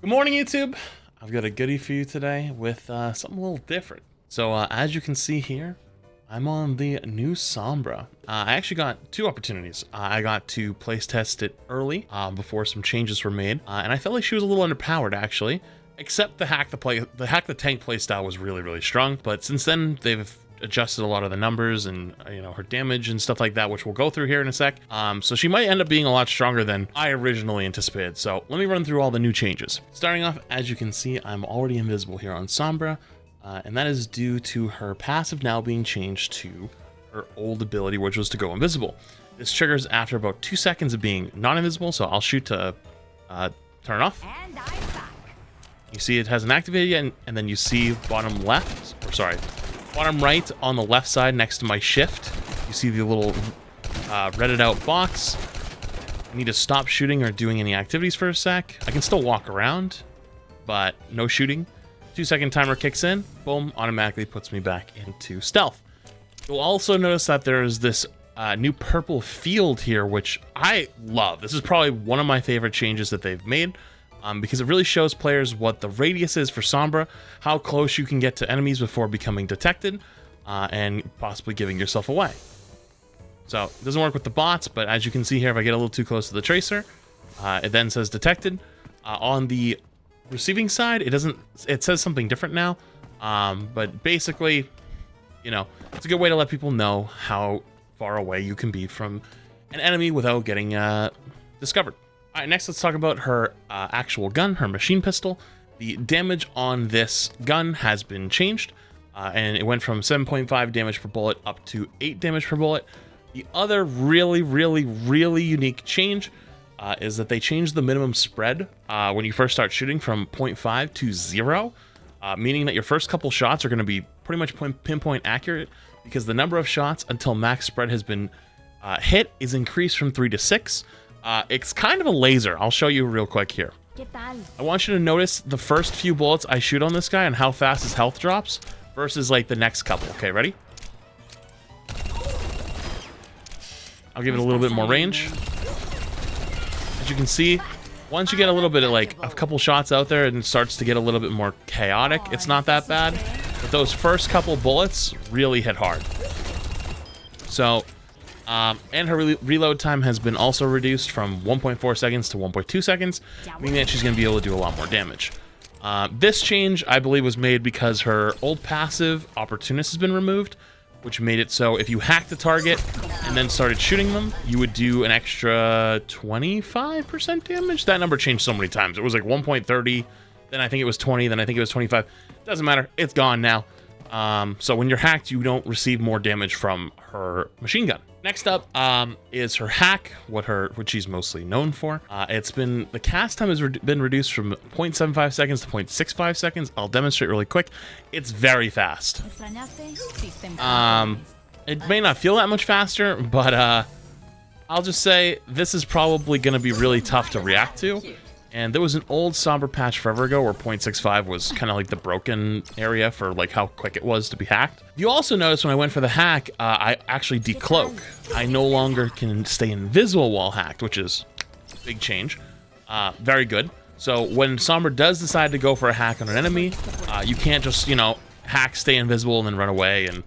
Good morning, YouTube. I've got a goodie for you today with something a little different. So as you can see here, I'm on the new Sombra. I actually got two opportunities. I got to place test it early before some changes were made, and I felt like she was a little underpowered actually. Except the hack the tank playstyle was really strong. But since then they've adjusted a lot of the numbers and her damage and stuff like that, which we'll go through here in a sec. So she might end up being a lot stronger than I originally anticipated. So let me run through all the new changes. Starting off, as you can see, I'm already invisible here on Sombra, and that is due to her passive now being changed to her old ability, which was to go invisible. This triggers after about 2 seconds of being not invisible, so I'll shoot to turn it off. You see it hasn't activated yet, and then you see bottom right on the left side next to my shift, you see the little redded out box. I need to stop shooting or doing any activities for a sec. I can still walk around, but no shooting. 2-second timer kicks in, boom, automatically puts me back into stealth. You'll also notice that there is this new purple field here, which I love. This is probably one of my favorite changes that they've made. Because it really shows players what the radius is for Sombra, how close you can get to enemies before becoming detected, and possibly giving yourself away. So it doesn't work with the bots, but as you can see here, if I get a little too close to the tracer, it then says detected. On the receiving side, it says something different now, but basically, it's a good way to let people know how far away you can be from an enemy without getting discovered. All right, next let's talk about her actual gun, her machine pistol. The damage on this gun has been changed, and it went from 7.5 damage per bullet up to 8 damage per bullet. The other really unique change is that they changed the minimum spread when you first start shooting from 0.5 to 0, meaning that your first couple shots are going to be pretty much pinpoint accurate, because the number of shots until max spread has been hit is increased from 3 to 6. It's kind of a laser. I'll show you real quick here. I want you to notice the first few bullets I shoot on this guy and how fast his health drops versus like the next couple. Okay, ready? I'll give it a little bit more range. As you can see, once you get a little bit of like a couple shots out there and it starts to get a little bit more chaotic, it's not that bad. But those first couple bullets really hit hard. So, and her reload time has been also reduced from 1.4 seconds to 1.2 seconds, meaning that she's going to be able to do a lot more damage. This change, I believe, was made because her old passive, Opportunist, has been removed, which made it so if you hacked the target and then started shooting them, you would do an extra 25% damage. That number changed so many times. It was like 1.30, then I think it was 20, then I think it was 25. Doesn't matter. It's gone now. So when you're hacked, you don't receive more damage from her machine gun. Next up is her hack, what she's mostly known for. The cast time has been reduced from 0.75 seconds to 0.65 seconds. I'll demonstrate really quick. It's very fast. It may not feel that much faster, but I'll just say this is probably going to be really tough to react to. And there was an old Sombra patch forever ago where 0.65 was kind of like the broken area for like how quick it was to be hacked. You also notice when I went for the hack, I actually decloak. I no longer can stay invisible while hacked, which is a big change. Very good. So when Sombra does decide to go for a hack on an enemy, you can't just, hack, stay invisible, and then run away. And,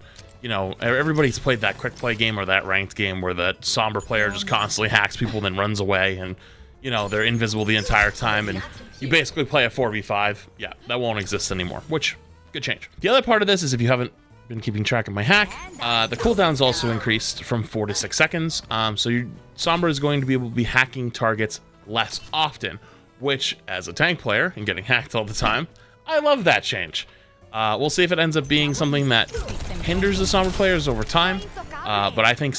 everybody's played that quick play game or that ranked game where the Sombra player just constantly hacks people and then runs away, and they're invisible the entire time, and you basically play a 4v5. Yeah, that won't exist anymore, which, good change. The other part of this is if you haven't been keeping track of my hack, the cooldown's also increased from 4 to 6 seconds. So your Sombra is going to be able to be hacking targets less often, which, as a tank player and getting hacked all the time, I love that change. We'll see if it ends up being something that hinders the Sombra players over time, but I think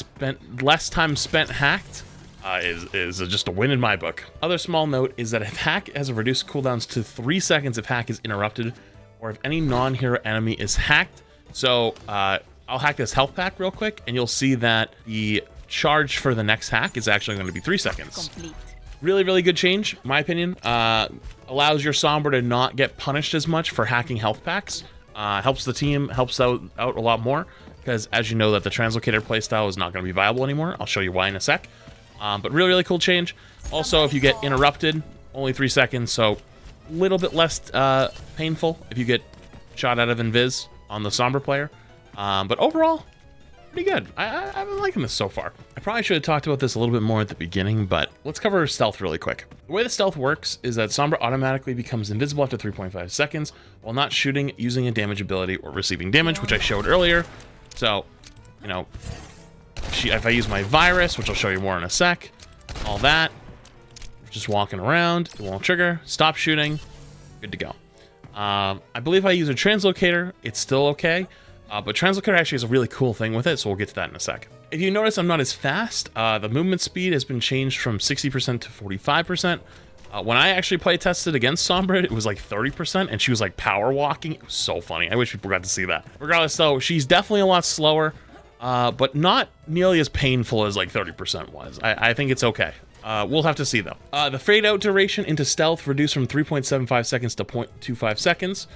less time spent hacked is just a win in my book. Other small note is that if hack has a reduced cooldowns to 3 seconds if hack is interrupted, or if any non-hero enemy is hacked. So I'll hack this health pack real quick, and you'll see that the charge for the next hack is actually going to be 3 seconds. Really good change, in my opinion. Allows your Sombra to not get punished as much for hacking health packs. Helps the team, helps out a lot more, because as you know that the Translocator playstyle is not going to be viable anymore. I'll show you why in a sec. But really cool change. Also, if you get interrupted, only 3 seconds, so little bit less painful if you get shot out of Invis on the Sombra player. But overall, pretty good. I've been liking this so far. I probably should have talked about this a little bit more at the beginning, but let's cover stealth really quick. The way the stealth works is that Sombra automatically becomes invisible after 3.5 seconds while not shooting, using a damage ability, or receiving damage, which I showed earlier. So, you know, if I use my virus, which I'll show you more in a sec, all that, just walking around, it won't trigger, stop shooting, good to go. I believe I use a translocator, it's still okay. But Translocator actually has a really cool thing with it, so we'll get to that in a sec. If you notice, I'm not as fast. The movement speed has been changed from 60% to 45%. When I actually play tested against Sombra, it was like 30%, and she was like power walking. It was so funny. I wish people got to see that. Regardless, though, she's definitely a lot slower, but not nearly as painful as like 30% was. I think it's okay. We'll have to see, though. The fade out duration into stealth reduced from 3.75 seconds to 0.25 seconds.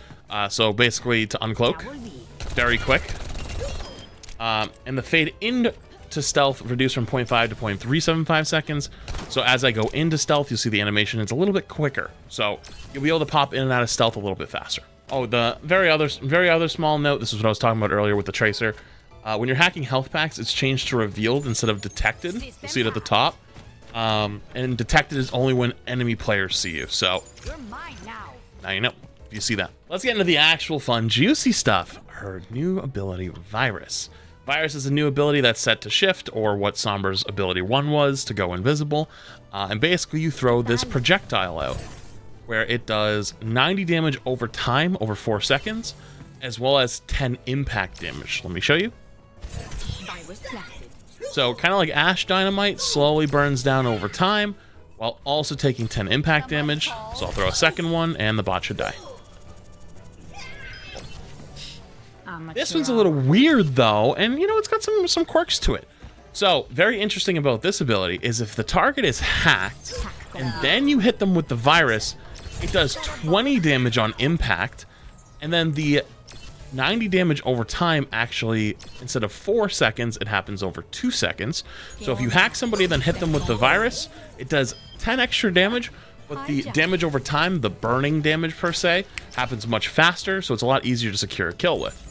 So basically to uncloak. Very quick. And the fade into stealth reduced from 0.5 to 0.375 seconds. So as I go into stealth, you'll see the animation is a little bit quicker. So you'll be able to pop in and out of stealth a little bit faster. Oh, the very other small note, this is what I was talking about earlier with the tracer. When you're hacking health packs, it's changed to revealed instead of detected. You'll see it at the top. And detected is only when enemy players see you. So now you know. If you see that. Let's get into the actual fun, juicy stuff. Her new ability, Virus. Virus is a new ability that's set to shift, or what Sombra's ability 1 was, to go invisible. And basically you throw this projectile out, where it does 90 damage over time, over 4 seconds, as well as 10 impact damage. Let me show you. So kind of like Ash Dynamite, slowly burns down over time, while also taking 10 impact damage. So I'll throw a second one, and the bot should die. This one's a little weird, though, and, you know, it's got some quirks to it. So, very interesting about this ability is if the target is hacked, and then you hit them with the virus, it does 20 damage on impact, and then the 90 damage over time actually, instead of 4 seconds, it happens over 2 seconds. So if you hack somebody, then hit them with the virus, it does 10 extra damage, but the damage over time, the burning damage per se, happens much faster, so it's a lot easier to secure a kill with.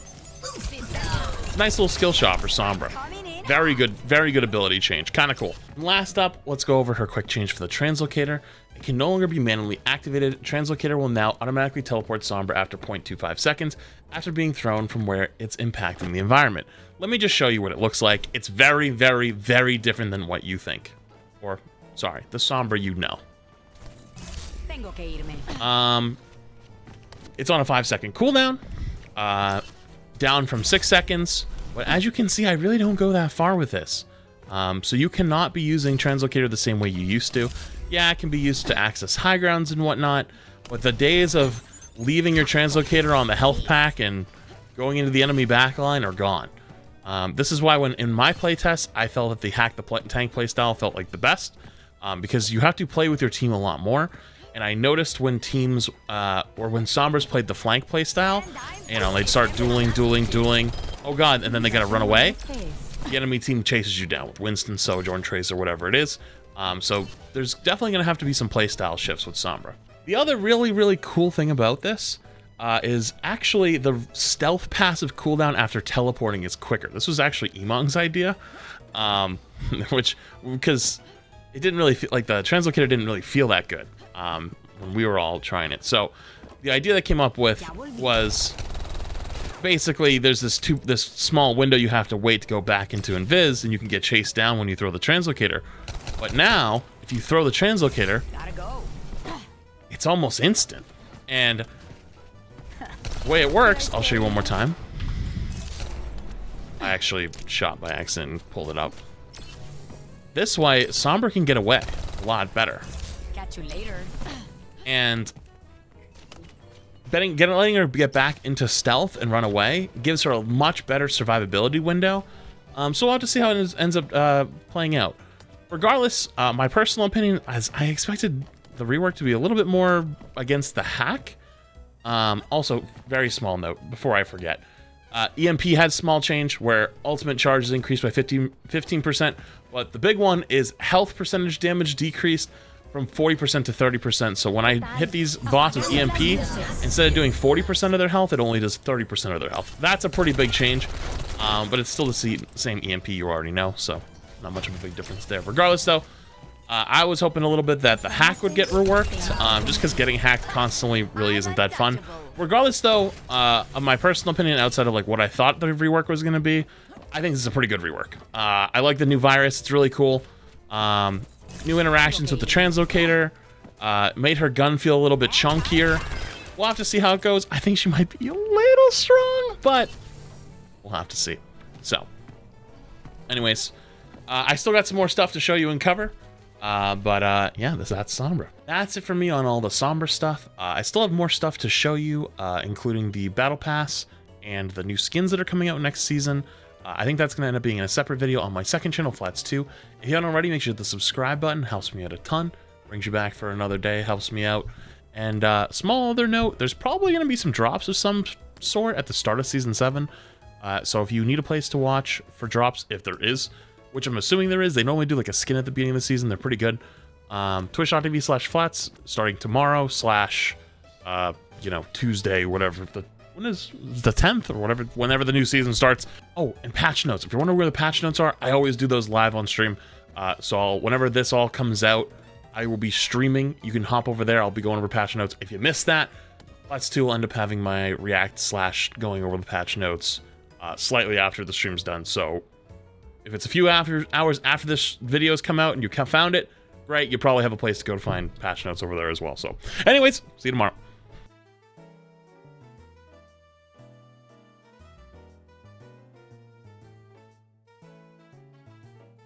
Nice little skill shot for Sombra. Very good ability change. Kind of cool. And last up, let's go over her quick change for the Translocator. It can no longer be manually activated. Translocator will now automatically teleport Sombra after 0.25 seconds after being thrown from where it's impacting the environment. Let me just show you what it looks like. It's very, very, very different than what you think. Or, sorry, the Sombra you know. It's on a 5-second cooldown. Down from 6 seconds, but as you can see, I really don't go that far with this. So you cannot be using Translocator the same way you used to. Yeah, it can be used to access high grounds and whatnot, but the days of leaving your Translocator on the health pack and going into the enemy backline are gone. This is why when in my playtest, I felt that the hack the tank playstyle felt like the best, because you have to play with your team a lot more. And I noticed when teams, or when Sombras played the flank playstyle, you know, they'd start dueling. Oh god, and then they gotta run away. The enemy team chases you down with Winston, Sojourn, Tracer, whatever it is. So there's definitely gonna have to be some playstyle shifts with Sombra. The other really, really cool thing about this is actually the stealth passive cooldown after teleporting is quicker. This was actually Emong's idea, because it didn't really feel like the Translocator didn't really feel that good. When we were all trying it. So the idea that came up with was basically there's this small window you have to wait to go back into Invis, and you can get chased down when you throw the Translocator. But now, if you throw the Translocator, it's almost instant. And the way it works, I'll show you one more time. I actually shot by accident and pulled it up. This way, Sombra can get away a lot better. Catch you later. And letting her get back into stealth and run away gives her a much better survivability window. So we'll have to see how it ends up playing out. Regardless, my personal opinion is I expected the rework to be a little bit more against the hack. Also, very small note before I forget. EMP had small change where ultimate charge is increased by 15%, but the big one is health percentage damage decreased from 40% to 30%. So when I hit these bots with EMP, instead of doing 40% of their health, it only does 30% of their health. That's a pretty big change, but it's still the same EMP you already know, so not much of a big difference there. Regardless, though, I was hoping a little bit that the hack would get reworked, just because getting hacked constantly really isn't that fun. Regardless, though, of my personal opinion, outside of like what I thought the rework was going to be, I think this is a pretty good rework. I like the new virus. It's really cool. New interactions with the Translocator. Made her gun feel a little bit chunkier. We'll have to see how it goes. I think she might be a little strong, but we'll have to see. So, anyways, I still got some more stuff to show you and cover. Yeah, that's Sombra. That's it for me on all the Sombra stuff. I still have more stuff to show you, including the Battle Pass and the new skins that are coming out next season. I think that's going to end up being in a separate video on my second channel, Flats 2. If you haven't already, make sure to hit the subscribe button. Helps me out a ton. Brings you back for another day. Helps me out. And small other note, there's probably going to be some drops of some sort at the start of Season 7. So if you need a place to watch for drops, if there is, which I'm assuming there is, they normally do like a skin at the beginning of the season. They're pretty good. Twitch.tv/flats starting tomorrow / Tuesday, whatever. When is the 10th or whatever, whenever the new season starts. Oh, and patch notes. If you're wondering where the patch notes are, I always do those live on stream. So whenever this all comes out, I will be streaming. You can hop over there. I'll be going over patch notes. If you missed that, Flats 2 will end up having my react / going over the patch notes slightly after the stream's done. So if it's a few hours after this video's come out and you found it, great. You probably have a place to go to find patch notes over there as well. So anyways, see you tomorrow.